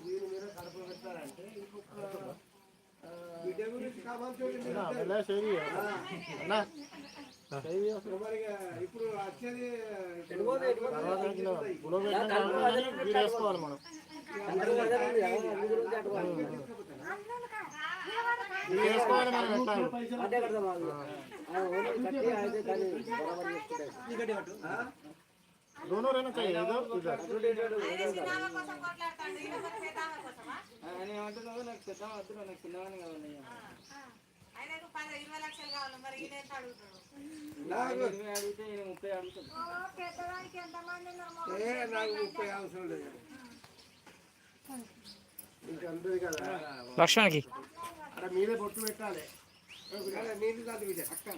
దీని మీద కడప పెట్టాలంటే ఇంకొక బిడ్డ గురించి కావాల్సి ఇప్పుడు వచ్చేది వేసుకోవాలి మనం. दोनों रहना चाहिए నాకు 30 అవసరం లేదు ఇంకా అందరి కదా లక్ష్మణ్కి అక్కడ మీరే బొట్టు పెట్టాలి నీళ్ళు కాదు విజయ్ అక్క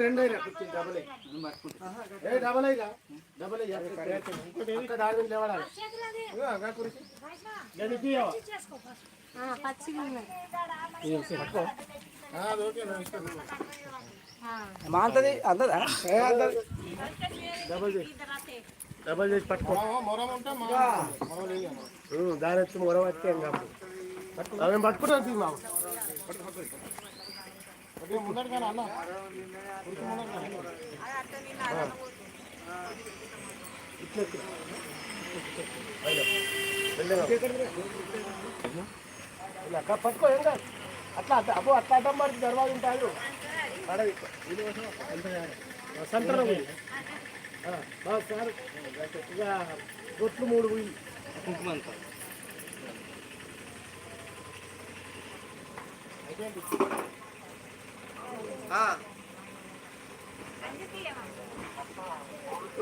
రెండైనా డబల్ అయినా డబల్ ఇంకోటి దాని మీద లేవాడాలి మాంతది అందదా డబల్ చేసి పట్టుకో దాని వచ్చి మొరం వచ్చి ఏం కాదు అవి పట్టుకుంటాను తీ మాకు ముందర కానీ అన్న పట్టుకో ఏం కాదు అట్లా అబ్బో అట్లా అడ్డం పడితే దర్వాజు ఉంటాడు సంతరం సార్ ఇక బొట్లు 3 పోయి కుంకుమంతా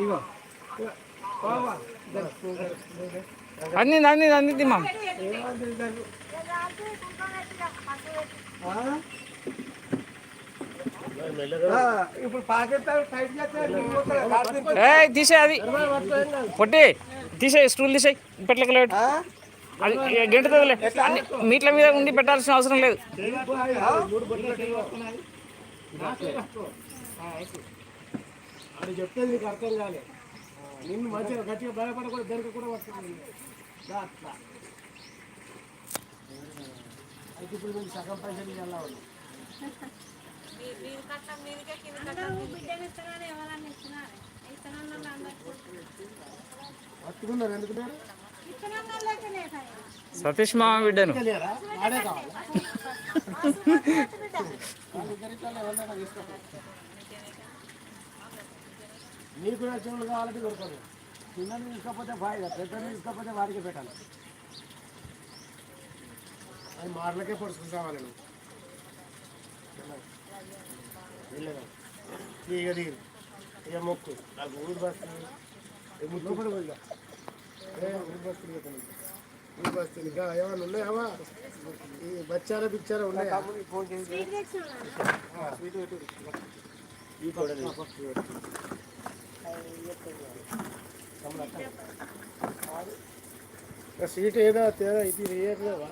ఇగో అన్ని అన్ని అన్ని తిమ్మా ఇప్పుడు పాకెట్ తీసే అది పొట్టి తీసే స్టూల్ తీసే పెట్టలేక అది గంటతోలే మీట్ల మీద ఉండి పెట్టాల్సిన అవసరం లేదు అది చెప్తే నీకు అర్థం కాలేదు నిన్ను మంచిగా గట్టిగా భయపడకూడదు దొరక కూడా వస్తుంది అట్లా అయితే ఇప్పుడు మీకు సగం పైసలు ఎలా ఉంది పట్టుకున్నారు ఎందుకు సతీష్ మామ బిడ్డను ఆడే కావాలి నీకు నచ్చినట్లు కావాలంటే దొరకదు చిన్నది తీసుకోకపోతే బాగా పెద్దది తీసుకోకపోతే వాడికి పెట్టాలి అది మార్లకే పడుతుంది కావాలి ఇక దిగు ఇక మొక్కు నాకు ఊరు బస్తు ముద్దు కూడా పోయిగా ఊరు బస్తు ఊరు బస్తు ఇంకా ఏమన్నా ఉన్నాయావా ఈ బచ్చారా బిచ్చారా ఉన్నాయా స్వీట్ పెట్టు ఈ కూడా సీట్ ఏదో తేడా ఇది వేయట్లేవా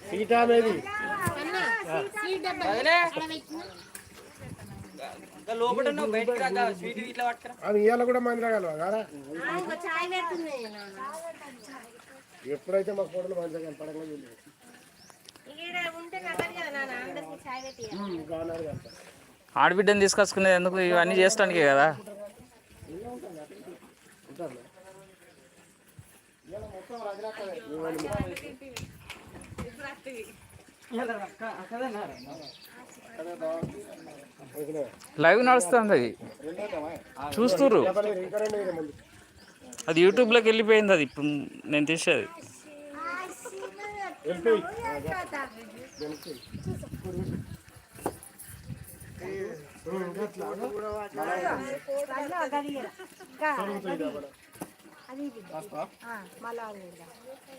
సీట్ అనేది అది ఇవాళ కూడా మంది రాగలవా కాదా ఎప్పుడైతే మా కోడలు మంచిగా కనపడంగా చూడలేదు ఆడబిడ్డని తీసుకొచ్చుకునేది ఎందుకు ఇవన్నీ చేస్తానికే కదా లైవ్ నడుస్తుంది అది చూస్తుర్రు అది యూట్యూబ్లోకి వెళ్ళిపోయింది అది ఇప్పుడు నేను తీసేది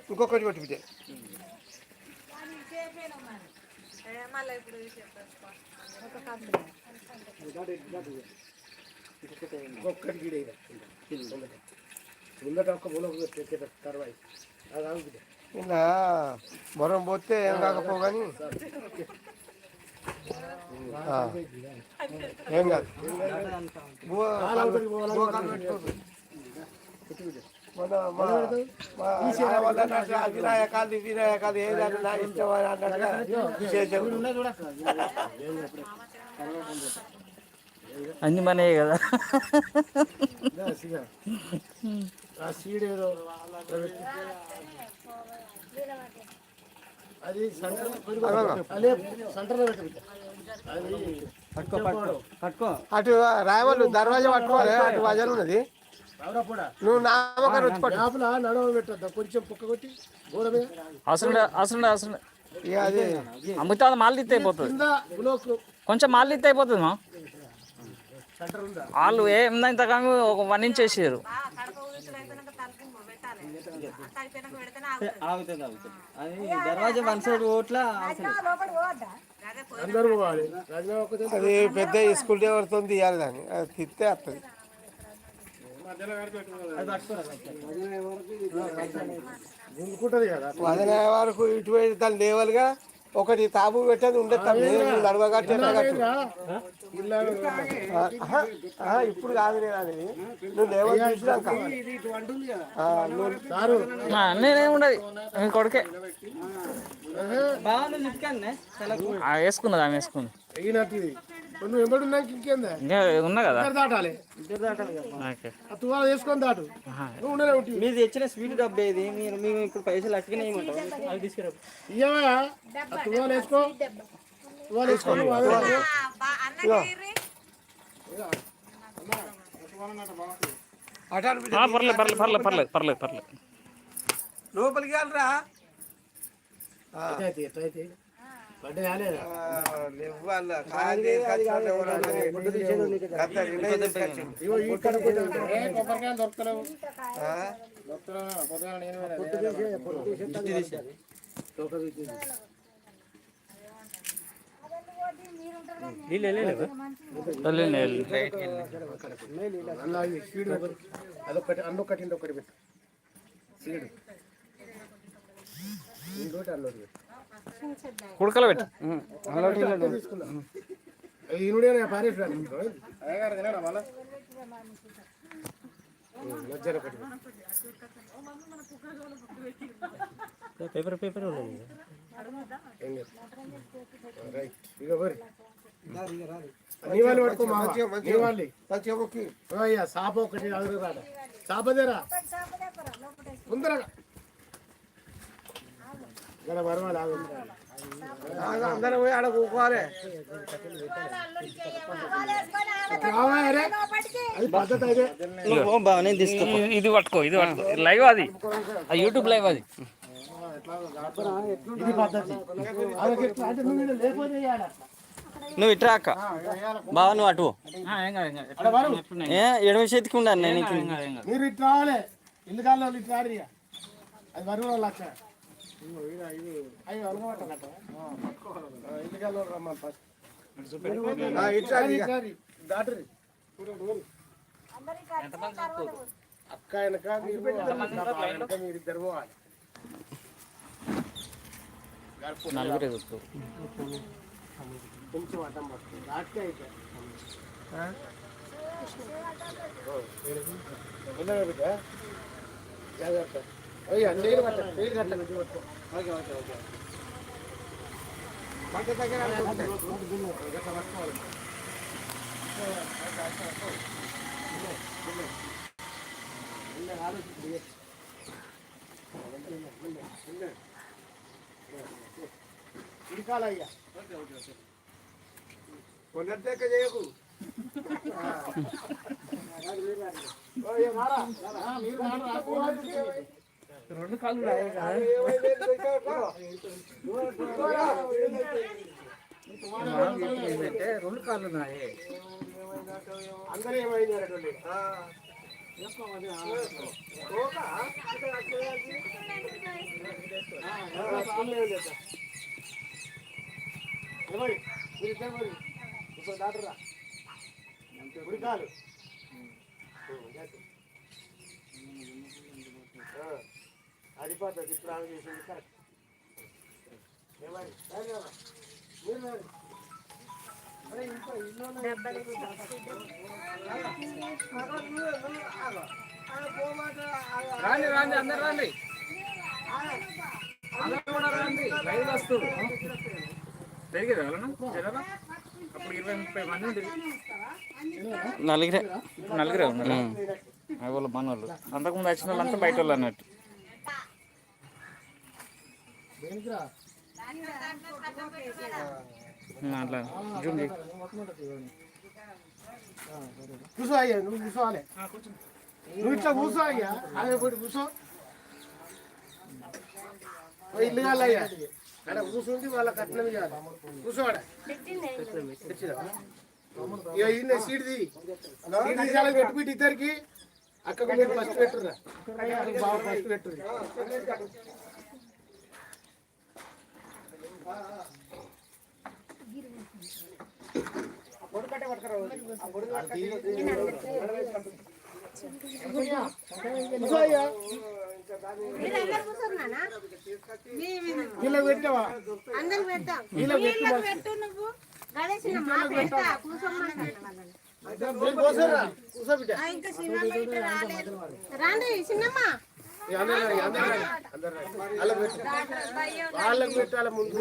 ఇంకొకటి కొట్టి ఒక్కటి గీడ ముందట ఒక్క మూల తర్వాత అది ఆగుతుంది ఇలా మొరం పోతే ఏం కాకపో కానీ ఏం కాదు వినాయకాలు వినాయకాలు ఏదైనా నా ఇష్టం అని అన్నట్టుగా చేసాము. అన్ని మనే కదా. ఆ సీడ్ ఏదో అది సెంటర్లో పెట్ట అటు రాయవాళ్ళు దర్వాజా పట్టుకోవాలి. అటు వజలు ఉన్నది నువ్వు నామకం వచ్చి లోపల నడవ పెట్టద్దా కొంచెం పుక్క కొట్టి గోడ మీద అవసరం ఇక అది అమ్ముతా మాల్ తీస్తే అయిపోతుంది. కింద బ్లోక్ కొంచెం మాల్ తీస్తే అయిపోతుంది మా సెంటర్ ఉందా వాళ్ళు ఏమైంత కానీ ఒక 1 ఇంచ్ వేసారు. దర్వాజా వన్ సైడ్ ఓట్లా అందరూ పోవాలి రాజీనామా ఒక్కతే అది పెద్ద స్కూల్ డ్రైవర్తో తీయాలి దాన్ని అది తిత్తే వస్తుంది. గుంజుకుంటది కదా వదిలే వరకు ఇటువంటి దాన్ని లేవల్గా ఒకటి తాపు పెట్టేది ఉండదు. నడవగట్టి ఇప్పుడు కాదు నేను అనేది నువ్వు లేవల్ చూసినాక నేనేం ఉండదు మీ కొడుకే వేసుకున్నది ఆమె వేసుకుంది. నువ్వు ఎంబడి ఉన్నాక ఇంకేందా ఇంకా ఉన్నా కదా. దాటాలి ఓకే తువాల వేసుకొని దాటు నువ్వు ఉండలే ఉంటుంది మీరు తెచ్చిన స్వీట్ డబ్బు ఏది? మీరు మేము ఇప్పుడు పైసలు అట్టుకునే ఏమంటారు అది తీసుకురా. ఇయ్యవా తువాల వేసుకో తువాల వేసుకో పర్లేదు లోపలికి వెళ్ళరా అదొకటి అన్నొకటి ఇంకొకటి పెట్టు సీడు ఇంకోటి అన్నోటి పెట్టు కుడకలు పెట్టు. తీసుకుందాం ఈనుడే పారేసాను అయ్యగారు తినడా మళ్ళా మధ్యాహ్నం ఒకటి పేపర్ రైట్ ఇక బరి నీ వాళ్ళు పట్టుకో నీ వాళ్ళు అయ్యా సాప ఒకటి అదురు రాడ సాపదేరా ముందరగా ఇక్కడ వరవాలి అందరం పోయి ఆడ కూకోవాలి. అది పద్ధతి అయితే ఇది పట్టుకో లైవ్ అది యూట్యూబ్ లైవ్ అది. ఇది పద్ధతి లేకపోతే నువ్వు ఇట్రా అక్క బావ నువ్వు అటు ఎడమ చేతికి ఉండాలి. నేను మీరు ఇటు రావాలి ఇల్లు కాళ్ళు ఇటు రాడు అది వరకు లక్ష అయ్యో అనుకోవట్ట ఇల్లు కాళ్ళు రమ్మని ఫస్ట్ దాటరి అక్క వెనక మీరు ఇద్దరు పోవాలి నలుగురే చూసుకో. కొంచెం అడ్డం పడుతుంది దాటితే అయితే జాగ్రత్త అయ్యా నీళ్ళు కట్టండి నీళ్ళు కట్టండి ఓకే ఓకే ఓకే ఇడికాలయ్యా కొన్నట్టే చేయకు రెండు కాళ్ళు రెండు కాళ్ళు ఉన్నాయి. అందరూ ఏమైంది నిలబడి మీరు ఇద్దరు మరి ఇప్పుడు దాటరా ఉడికాలు అది పద్ధతి ఇప్పుడు ఆమె చేసింది కరెక్ట్ మీరు రాండి రాండి అందరు రండి అందరూ కూడా రండి లైవ్ వస్తుంది పెరిగి రావాలన్నా అప్పుడు 20-30 మంది ఉంటుంది నలుగురే ఉన్నారు వాళ్ళు మన వాళ్ళు అంతకుముందు వచ్చిన వాళ్ళంతా బయట వాళ్ళు అన్నట్టు అట్లా జూమ్ చేయి కూర్చో అయ్యా నువ్వు కూర్చోవాలి నువ్వు ఇట్లా కూర్చో అయ్యా అదే పోయి కూర్చో ఇల్లు కాలయ్యా అక్కడ కూర్చుంటే వాళ్ళ కట్నం ఇవ్వాలి కూర్చోవాడ ఇక సీట్ తీసాల పెట్టుకుంటే ఇద్దరికి అక్కకు మీరు ఫస్ట్ పెట్టుర్రా బాగా ఫస్ట్ పెట్టుర్రి వీళ్ళకి పెట్టావా అందరికి పెడతాం పెట్టు నువ్వు ఇంకా రాండి చిన్నమ్మ వాళ్ళకి పెట్టాల ముందు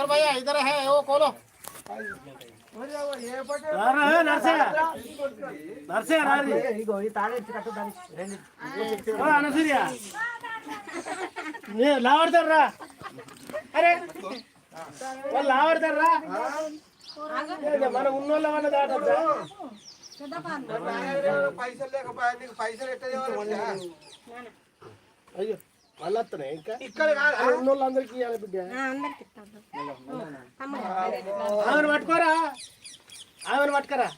भैया इधर है वो खोलो లావడతారా అరే వాళ్ళు లావడతారా మన ఉన్నోళ్ళ వాళ్ళ దాటద్దా పైసలు లేకపోయా నీకు పైసలు ఎట్లా అయ్యో వాళ్ళు వస్తున్నాయి ఇంకా ఇక్కడ ఉన్నోళ్ళందరికీ ఇవ్వాలి బిడ్డ ఆమెను పట్టుకోరా ఆమెను పట్టుకోరా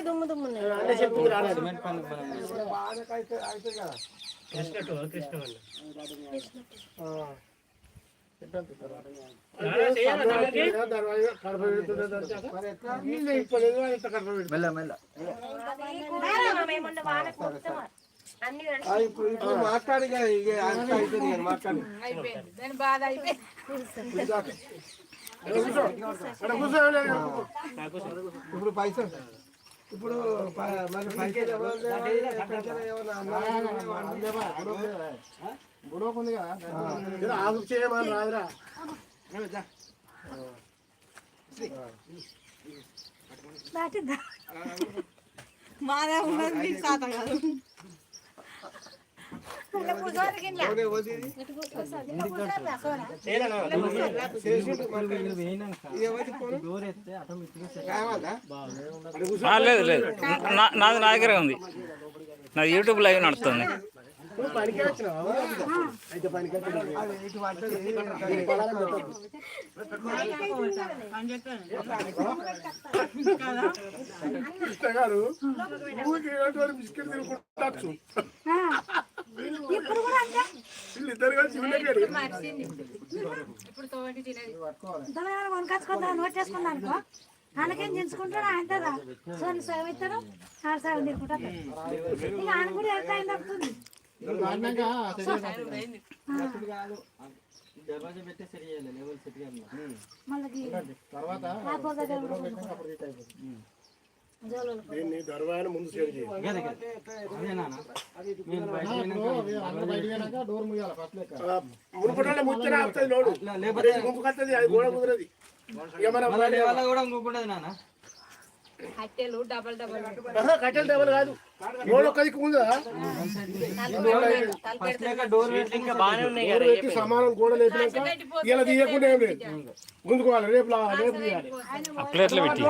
దుమ్ము దుమ్ము అన్నీ చెప్తుంది రాలేదు ఇప్పుడు మాట్లాడి మాట్లాడి ఇప్పుడు పైసలు ఇప్పుడు మరి పైసలు గొడవ ఉంది కదా ఆగు చేయమని రాదురా మాదే ఉన్నది మీకు శాతం కాదు లేదు లేదు నాది నా దగ్గరే ఉంది నాది యూట్యూబ్ లైవ్ నడుస్తుంది పనికి వచ్చినావు అయితే పనికి గారు బిస్కెట్ తినుకుంటూ వీళ్ళిద్దరు కలిసి కొనుకొచ్చుకుంటా నోట్ చేసుకున్నా అనుకో ఆయనకేం చించుకుంటాడు ఆయన సోని సగం ఇస్తాడు ఆడ సగం తిరుకుంటాడు ఇక ఆయన కూడా ఎంత ఆయన తప్పుతుంది దీన్ని దర్వాన్ని ముందు సేవ్ చేయాలి మునుపటాల ముచ్చట ఆపుతుంది నోడు గుంపు కత్తది అది గోడ కుదరది కట్టెలు డబల్ డబల్ కట్టెలు డబల్ కాదు గోడ ఒక్కది ఉందా సమానం గోడ లేపినాక ఇలా తీయకుండా ఏం లేదు ముందుకోవాలి రేపు రేపు తీయాలి ప్లేట్లు పెట్టి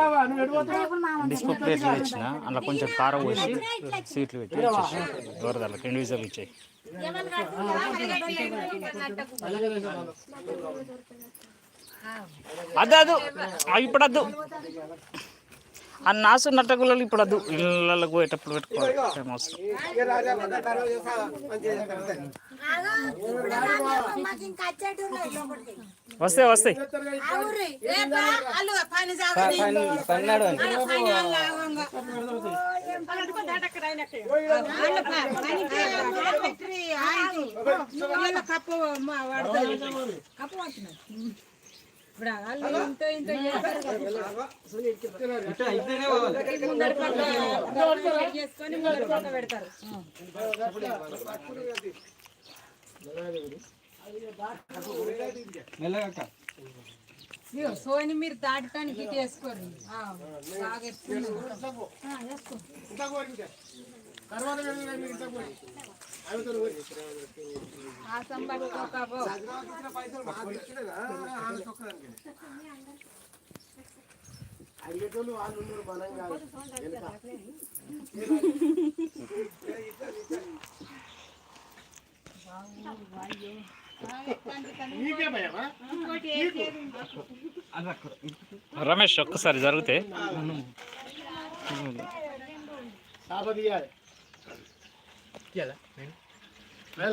డిస్కో ప్లేట్లు తెచ్చిన అలా కొంచెం కారం పోసి సీట్లు పెట్టి ఎవరిదాళ్ళకి ఇండివిజువల్ ఇచ్చాయి అద్దు అద్దు ఇప్పుడు అద్దు ఆ నాసు నట్టగుల్లలు ఇప్పుడు వద్దు, ఇళ్ళకి పోయేటప్పుడు పెట్టుకోవాలి ఏం అవసరం. మాకు ఇంకా వచ్చేటి ఉన్నాయి లోపలికి. వస్తాయి వస్తాయి. ఆవురి, రేపా అల్లు పని పన్నాడు అని కప్పు ఇప్పుడు వాళ్ళు ఇంత ఇంత చేసుకొని ముందర పెడతారు. సోని మీరు దాటడానికి ఇటు వేసుకోరు. అడిగేటోళ్ళు వాళ్ళు ఉన్నారు, మనం కాదు. రమేష్ ఒక్కసారి జరిగితే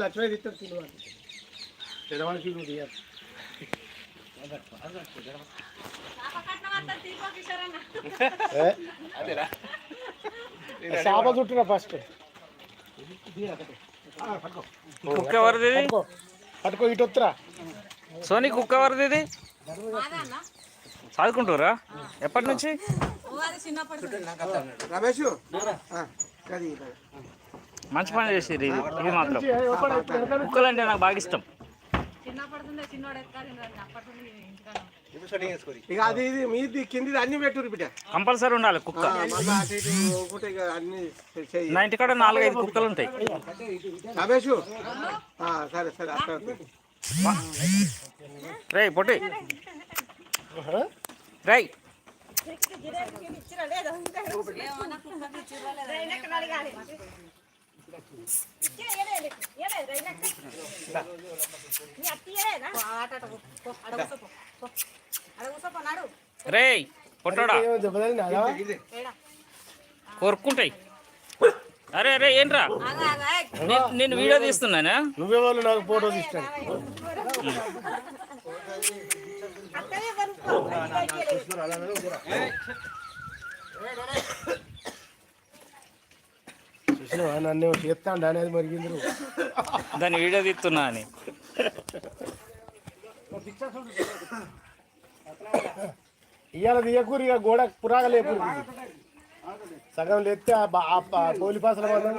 లక్ష్మీ తీస్తారు తినవాలి, తినవాళ్ళకి నువ్వు తీయాలి. చేప చుట్టిన ఫస్ట్ కుక్క ఎవరిది? పట్టుకో ఇటు వస్తురా. సోనీ కుక్క ఎవరిది? ఇది చదువుకుంటారా? ఎప్పటి నుంచి? రమేష్ మంచి పని చేసేది ఇది. ఇది మాత్రం కుక్కలు అంటే నాకు బాగా ఇష్టం. ఇక అది ఇది మీది కింది అన్ని పెట్టురు బిడ్డ, కంపల్సరీ ఉండాలి కుక్క. మళ్ళీ అటు ఇటు ఒకటి ఇక అన్ని నా ఇంటికాడ 4-5 కుక్కలు ఉంటాయి. రమేష్ సరే సరే అట్లా రే పొట్టి రై రే పొట్టోడా కొరుక్కుంటాయి. అరే అరే ఏంట్రా, నేను వీడియో తీస్తున్నానా? నువ్వేవాళ్ళు నాకు ఫోటో తీస్తాను. చూసినావా నన్ను చేస్తాండి అనేది మరిగింది. దాన్ని వీడియో తీస్తున్నా అని. ఇవాళ తీయకూరు, ఇక గోడ పురాగా లేపు సగం లేస్తే పోలి పాసల మందం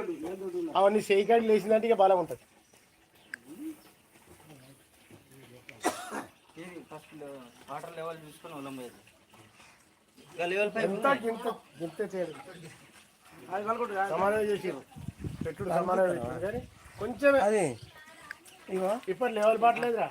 అవన్నీ చేయకాడి లేచిందంటే ఇక బలం ఉంటుంది. వాటర్ లెవెల్ చూసుకొని వలం ఎంత గింత చేయడం సమానం చేసి పెట్టుడు సమానం కానీ కొంచెం అది ఇప్పటి లెవెల్ పాటలేదురా.